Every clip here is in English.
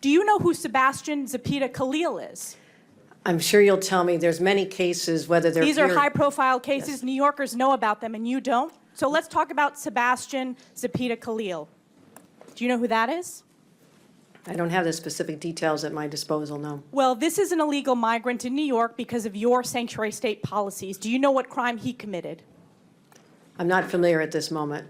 Do you know who Sebastian Zapita Khalil is? I'm sure you'll tell me there's many cases, whether they're These are high-profile cases. Yes. New Yorkers know about them, and you don't. So let's talk about Sebastian Zapita Khalil. Do you know who that is? I don't have the specific details at my disposal, no. Well, this is an illegal migrant in New York because of your sanctuary state policies. Do you know what crime he committed? I'm not familiar at this moment.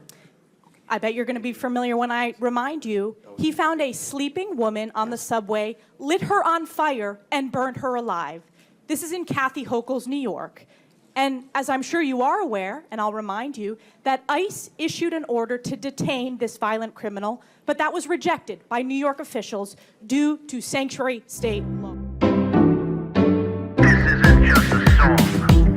I bet you're going to be familiar when I remind you. He found a sleeping woman on the subway, lit her on fire, and burned her alive. This is in Kathy Hochul's New York. And as I'm sure you are aware, and I'll remind you, that ICE issued an order to detain this violent criminal, but that was rejected by New York officials due to sanctuary state law. This isn't just a song.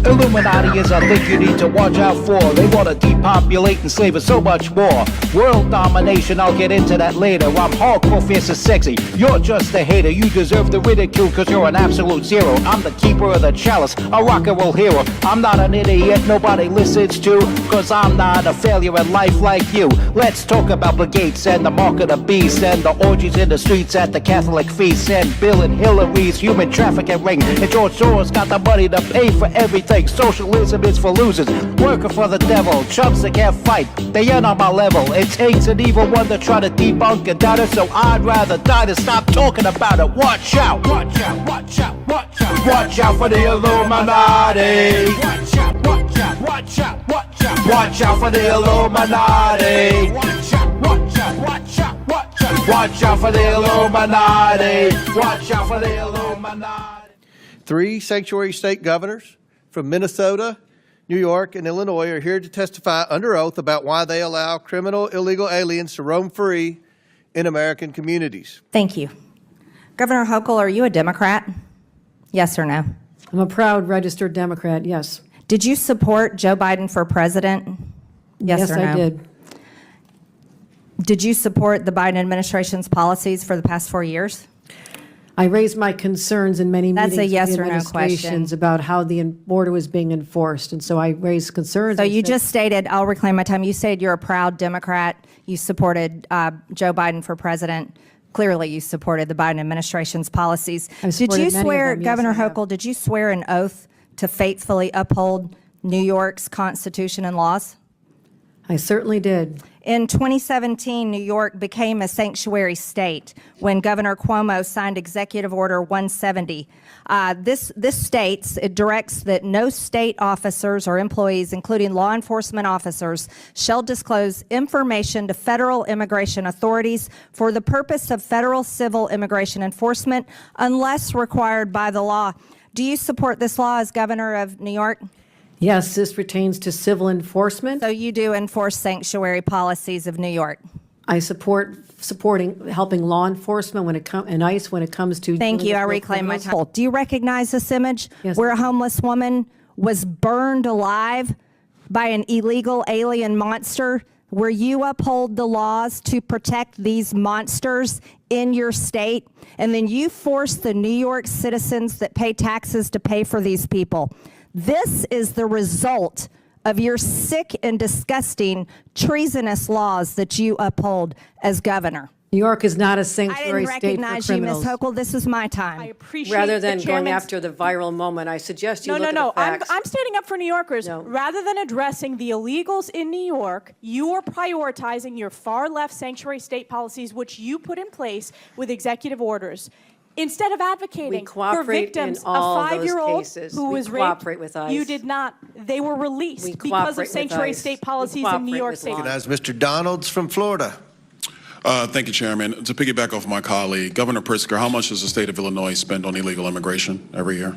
Illuminati is a thing you need to watch out for. They want to depopulate and slave us so much more. World domination, I'll get into that later. I'm hardcore, fierce and sexy. You're just a hater. You deserve the ridicule because you're an absolute zero. I'm the keeper of the chalice, a rock and roll hero. I'm not an idiot nobody listens to, because I'm not a failure in life like you. Let's talk about Bill Gates and the mark of the beast and the orgies in the streets at the Catholic feasts and Bill and Hillary's human trafficking ring. And George Soros got the money to pay for everything. Socialism is for losers, working for the devil. Chumps that can't fight, they ain't on my level. It takes an evil one to try to debunk and doubt it, so I'd rather die than stop talking about it. Watch out, watch out, watch out, watch out. Watch out for the Illuminati. Watch out, watch out, watch out, watch out. Watch out for the Illuminati. Watch out, watch out, watch out, watch out. Watch out for the Illuminati. Watch out for the Illuminati. 3 sanctuary state governors from Minnesota, New York, and Illinois are here to testify under oath about why they allow criminal illegal aliens to roam free in American communities. Thank you. Governor Hochul, are you a Democrat? Yes or no? I'm a proud registered Democrat, yes. Did you support Joe Biden for president? Yes or no? Yes, I did. Did you support the Biden administration's policies for the past 4 years? I raised my concerns in many That's meetings a with yes the or no administrations question. about how the border was being enforced, and so I raised concerns. So I you said- just stated, I'll reclaim my time, you said you're a proud Democrat. You supported Joe Biden for president. Clearly, you supported the Biden administration's policies. I've Did supported you many of swear, them, yes, Governor I have. Hochul, did you swear an oath to faithfully uphold New York's Constitution and laws? I certainly did. In 2017, New York became a sanctuary state when Governor Cuomo signed Executive Order 170. This states, it directs that no state officers or employees, including law enforcement officers, shall disclose information to federal immigration authorities for the purpose of federal civil immigration enforcement unless required by the law. Do you support this law as governor of New York? Yes, this pertains to civil enforcement. So you do enforce sanctuary policies of New York? I supporting helping law enforcement when it comes and ICE when it comes to. Thank dealing you. I with reclaim my criminals. time. Do you recognize this image Yes. where a homeless woman was burned alive by an illegal alien monster? Where you uphold the laws to protect these monsters in your state, and then you force the New York citizens that pay taxes to pay for these people. This is the result of your sick and disgusting treasonous laws that you uphold as governor. New York is not a I sanctuary didn't state for recognize you, Ms. criminals. Hochul. This is my time. I appreciate Rather than the going chairman's- after the viral moment, I suggest you No, look no, at the no. facts. I'm standing up for New Yorkers. No. Rather than addressing the illegals in New York, you are prioritizing your far-left sanctuary state policies, which you put in place with executive orders. Instead of advocating for cooperate victims, in all a those 5-year-old cases. who We was cooperate raped, with ICE. you did not. They were released We because cooperate of with sanctuary ICE. state We policies in New cooperate York with State. law. As Mr. Donalds from Florida. Thank you, Chairman. To piggyback off my colleague, Governor Pritzker, how much does the state of Illinois spend on illegal immigration every year?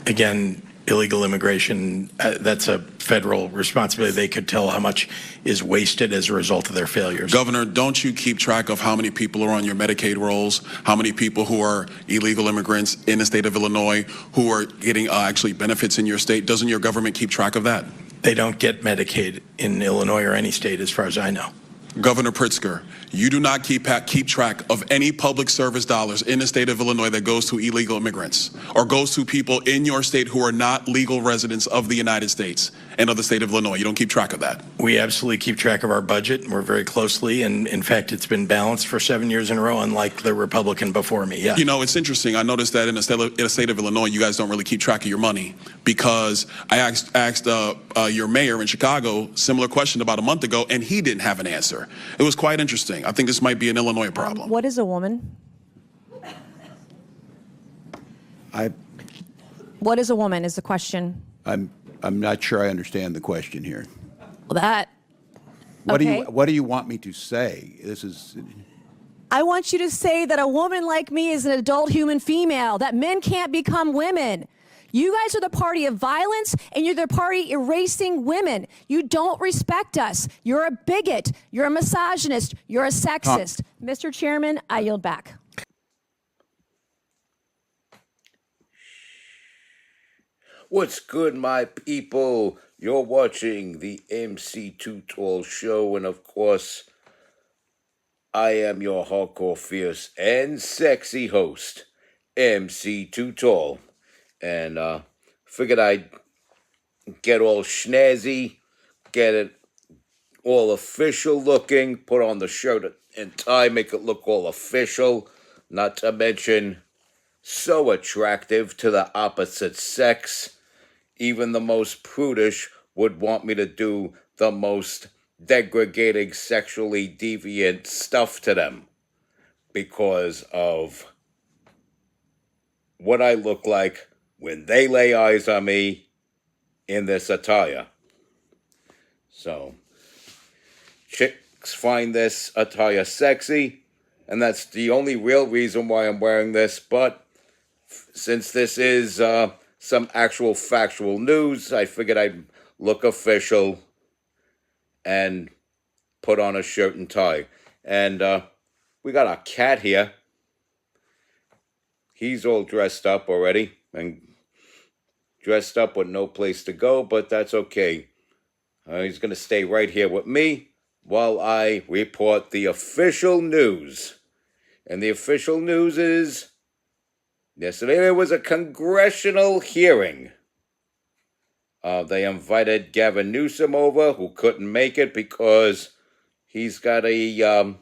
Again, illegal immigration, that's a federal responsibility. They could tell how much is wasted as a result of their failures. Governor, don't you keep track of how many people are on your Medicaid rolls, how many people who are illegal immigrants in the state of Illinois who are getting actually benefits in your state? Doesn't your government keep track of that? They don't get Medicaid in Illinois or any state as far as I know. Governor Pritzker, you do not keep track of any public service dollars in the state of Illinois that goes to illegal immigrants or goes to people in your state who are not legal residents of the United States and of the state of Illinois. You don't keep track of that. We absolutely keep track of our budget, and we're very closely, and in fact, it's been balanced for 7 years in a row, unlike the Republican before me. Yeah. You know, it's interesting. I noticed that in the state of Illinois, you guys don't really keep track of your money, because I asked your mayor in Chicago similar question about a month ago, and he didn't have an answer. It was quite interesting. I think this might be an Illinois problem. What is a woman? What is a woman is the question. I'm not sure I understand the question here. Well, that. What Okay. do you want me to say? This is I want you to say that a woman like me is an adult human female, that men can't become women. You guys are the party of violence, and you're the party erasing women. You don't respect us. You're a bigot. You're a misogynist. You're a sexist. Mr. Chairman, I yield back. What's good, my people? You're watching the MC Too Tall show, and of course, I am your hardcore, fierce, and sexy host, MC Too Tall. And figured I'd get all snazzy, get it all official looking, put on the shirt and tie, make it look all official, not to mention so attractive to the opposite sex. Even the most prudish would want me to do the most degrading, sexually deviant stuff to them because of what I look like when they lay eyes on me in this attire. So, chicks find this attire sexy, and that's the only real reason why I'm wearing this. But since this is some actual factual news, I figured I'd look official and put on a shirt and tie. And we got a cat here. He's all dressed up already and dressed up with no place to go, but that's okay. He's going to stay right here with me while I report the official news. And the official news is, yesterday there was a congressional hearing. They invited Gavin Newsom over, who couldn't make it because he's got a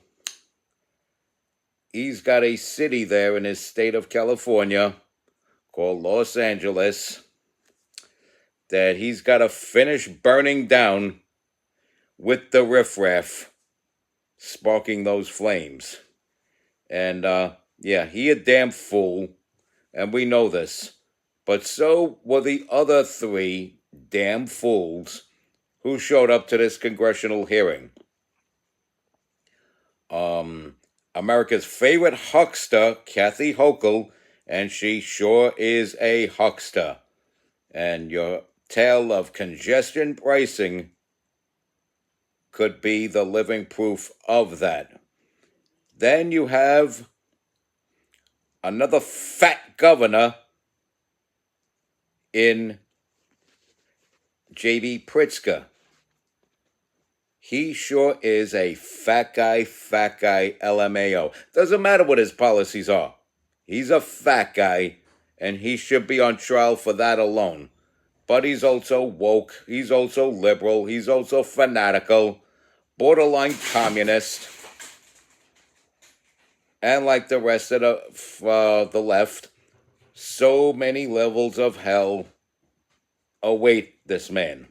city there in his state of California called Los Angeles that he's got to finish burning down with the riffraff sparking those flames. And yeah, he a damn fool, and we know this. But so were the other three damn fools who showed up to this congressional hearing. America's favorite huckster, Kathy Hochul, and she sure is a huckster. And your tale of congestion pricing could be the living proof of that. Then you have another fat governor in J.B. Pritzker. He sure is a fat guy, LMAO. Doesn't matter what his policies are. He's a fat guy, and he should be on trial for that alone. But he's also woke, he's also liberal, he's also fanatical, borderline communist. And like the rest of the left, so many levels of hell await this man.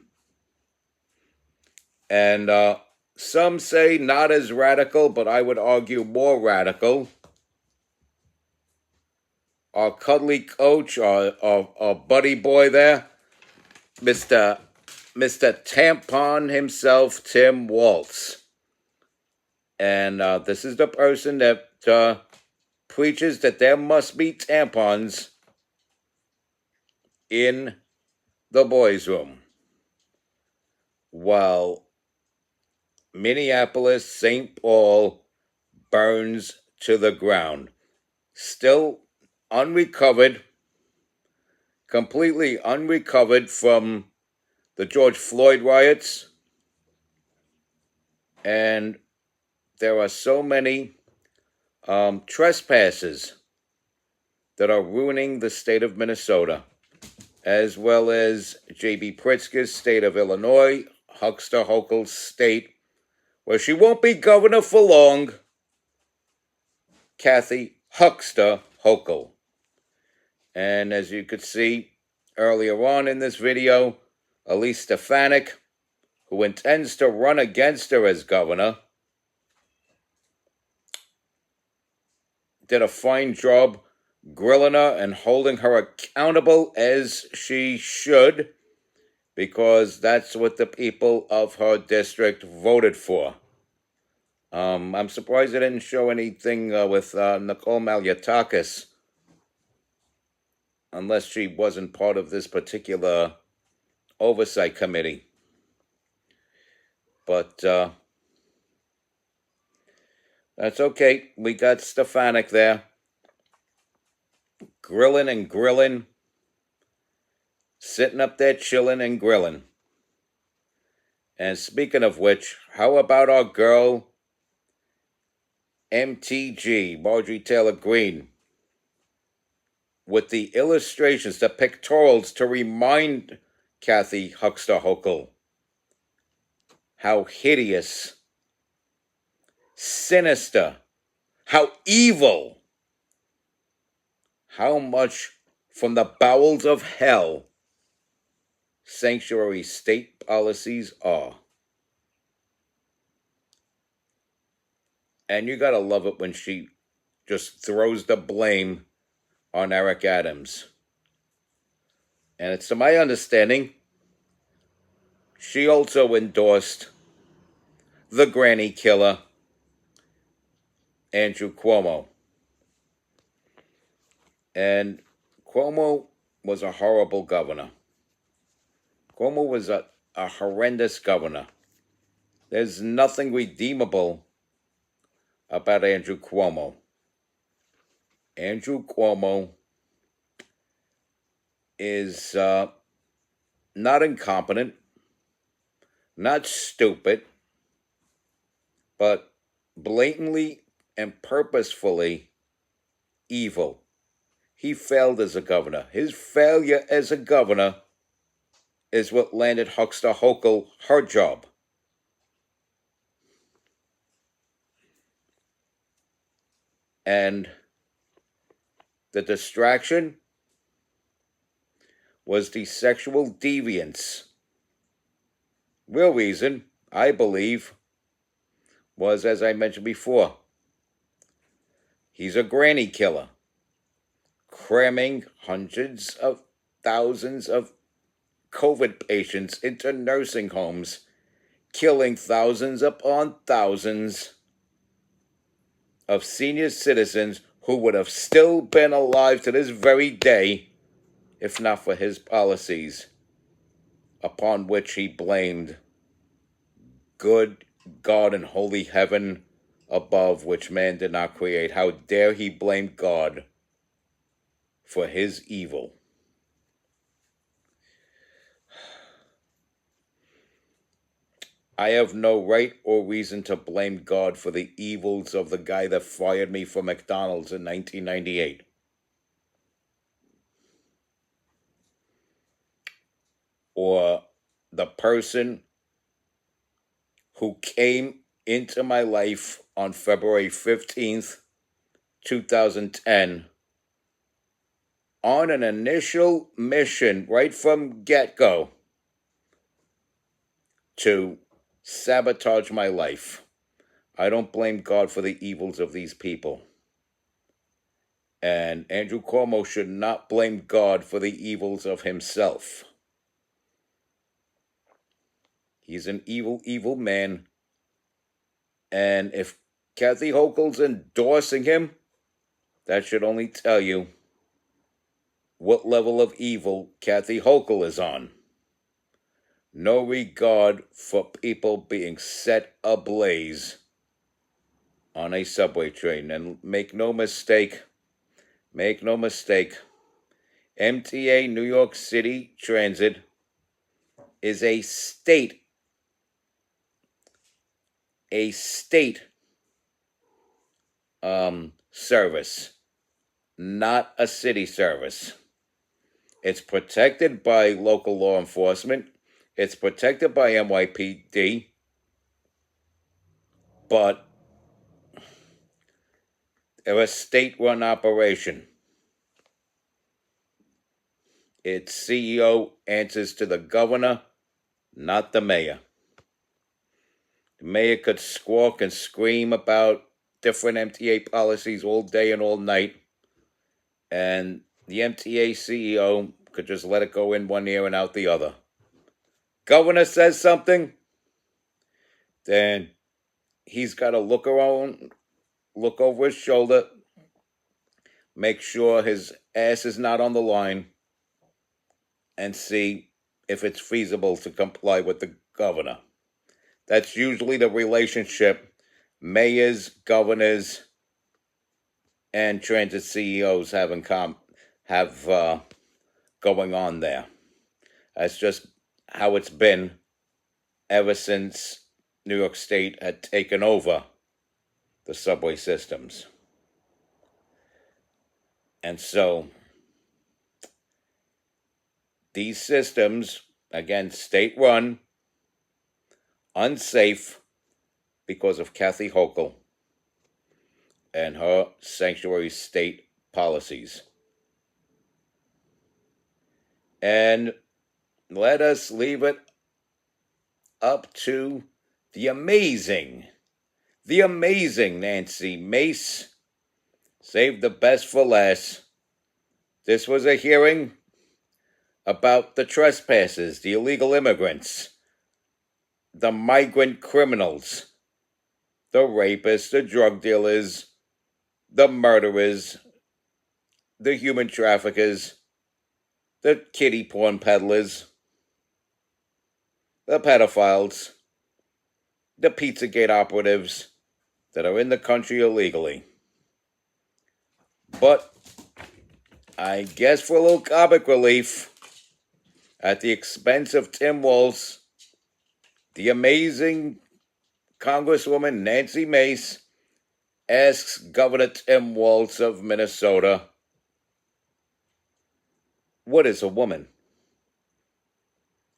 And some say not as radical, but I would argue more radical. Our cuddly coach, our buddy boy there, Mr. Tampon himself, Tim Waltz. And this is the person that preaches that there must be tampons in the boys' room. While Minneapolis, St. Paul burns to the ground. Still unrecovered, completely unrecovered from the George Floyd riots. And there are so many trespasses that are ruining the state of Minnesota, as well as J.B. Pritzker's state of Illinois, Huckster Hochul's state, where she won't be governor for long, Kathy Huckster Hochul. And as you could see earlier on in this video, Elise Stefanik, who intends to run against her as governor, did a fine job grilling her and holding her accountable, as she should, because that's what the people of her district voted for. I'm surprised they didn't show anything with Nicole Maliotakis, unless she wasn't part of this particular oversight committee. But that's okay. We got Stefanik there, grilling and grilling, sitting up there chilling and grilling. And speaking of which, how about our girl, MTG, Marjorie Taylor Greene, with the illustrations, the pictorials to remind Kathy Huckster Hochul how hideous, sinister, how evil, how much from the bowels of hell sanctuary state policies are. And you gotta love it when she just throws the blame on Eric Adams. And it's to my understanding, she also endorsed the granny killer, Andrew Cuomo. And Cuomo was a horrible governor. Cuomo was a horrendous governor. There's nothing redeemable about Andrew Cuomo. Andrew Cuomo is not incompetent, not stupid, but blatantly and purposefully evil. He failed as a governor. His failure as a governor is what landed Huckster Hochul her job. And the distraction was the sexual deviance. Real reason, I believe, was, as I mentioned before, he's a granny killer, cramming hundreds of thousands of COVID patients into nursing homes, killing thousands upon thousands of senior citizens who would have still been alive to this very day if not for his policies, upon which he blamed good God and holy heaven above, which man did not create. How dare he blame God for his evil? I have no right or reason to blame God for the evils of the guy that fired me from McDonald's in 1998. Or the person who came into my life on February 15th, 2010, on an initial mission right from get-go to sabotage my life. I don't blame God for the evils of these people. And Andrew Cuomo should not blame God for the evils of himself. He's an evil, evil man. And if Kathy Hochul's endorsing him, that should only tell you what level of evil Kathy Hochul is on. No regard for people being set ablaze on a subway train. And make no mistake, MTA New York City Transit is a state service, not a city service. It's protected by local law enforcement. It's protected by NYPD. But they're a state-run operation. Its CEO answers to the governor, not the mayor. The mayor could squawk and scream about different MTA policies all day and all night, and the MTA CEO could just let it go in one ear and out the other. Governor says something, then he's got to look over his shoulder, make sure his ass is not on the line, and see if it's feasible to comply with the governor. That's usually the relationship mayors, governors, and transit CEOs have going on there. That's just how it's been ever since New York State had taken over the subway systems. And so these systems, again, state-run, unsafe because of Kathy Hochul and her sanctuary state policies. And let us leave it up to the amazing Nancy Mace. Saved the best for last. This was a hearing about the trespassers, the illegal immigrants, the migrant criminals, the rapists, the drug dealers, the murderers, the human traffickers, the kiddie porn peddlers, the pedophiles, the Pizzagate operatives that are in the country illegally. But I guess for a little comic relief, at the expense of Tim Walz, the amazing Congresswoman Nancy Mace asks Governor Tim Walz of Minnesota, what is a woman?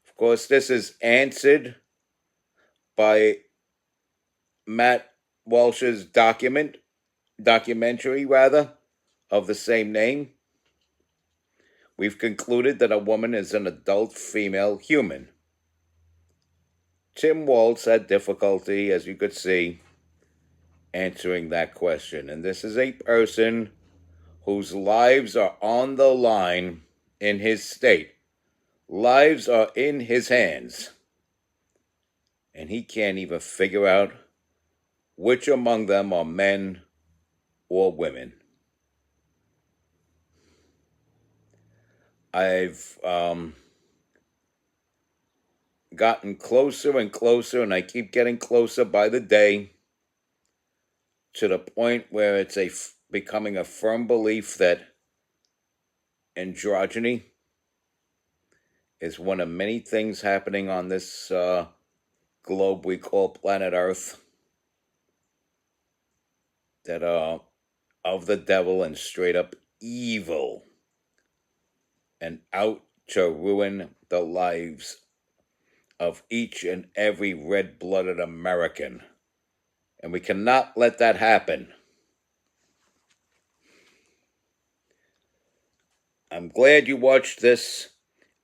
Of course, this is answered by Matt Walsh's documentary of the same name. We've concluded that a woman is an adult female human. Tim Walz had difficulty, as you could see, answering that question. And this is a person whose lives are on the line in his state. Lives are in his hands. And he can't even figure out which among them are men or women. I've gotten closer and closer, and I keep getting closer by the day, to the point where it's becoming a firm belief that androgyny is one of many things happening on this globe we call planet Earth that are of the devil and straight up evil and out to ruin the lives of each and every red-blooded American. And we cannot let that happen. I'm glad you watched this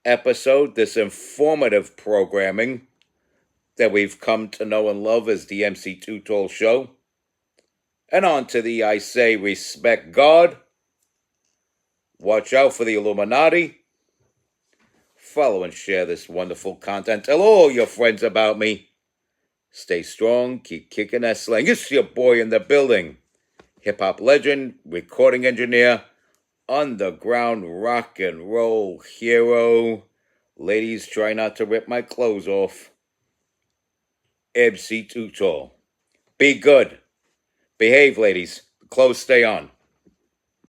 episode, this informative programming that we've come to know and love as the MC2 Tall Show. And on to the I Say Respect God. Watch out for the Illuminati. Follow and share this wonderful content. Tell all your friends about me. Stay strong, keep kicking that slang. It's your boy in the building. Hip-hop legend, recording engineer, underground rock and roll hero. Ladies, try not to rip my clothes off. MC Too Tall. Be good. Behave, ladies. The clothes stay on.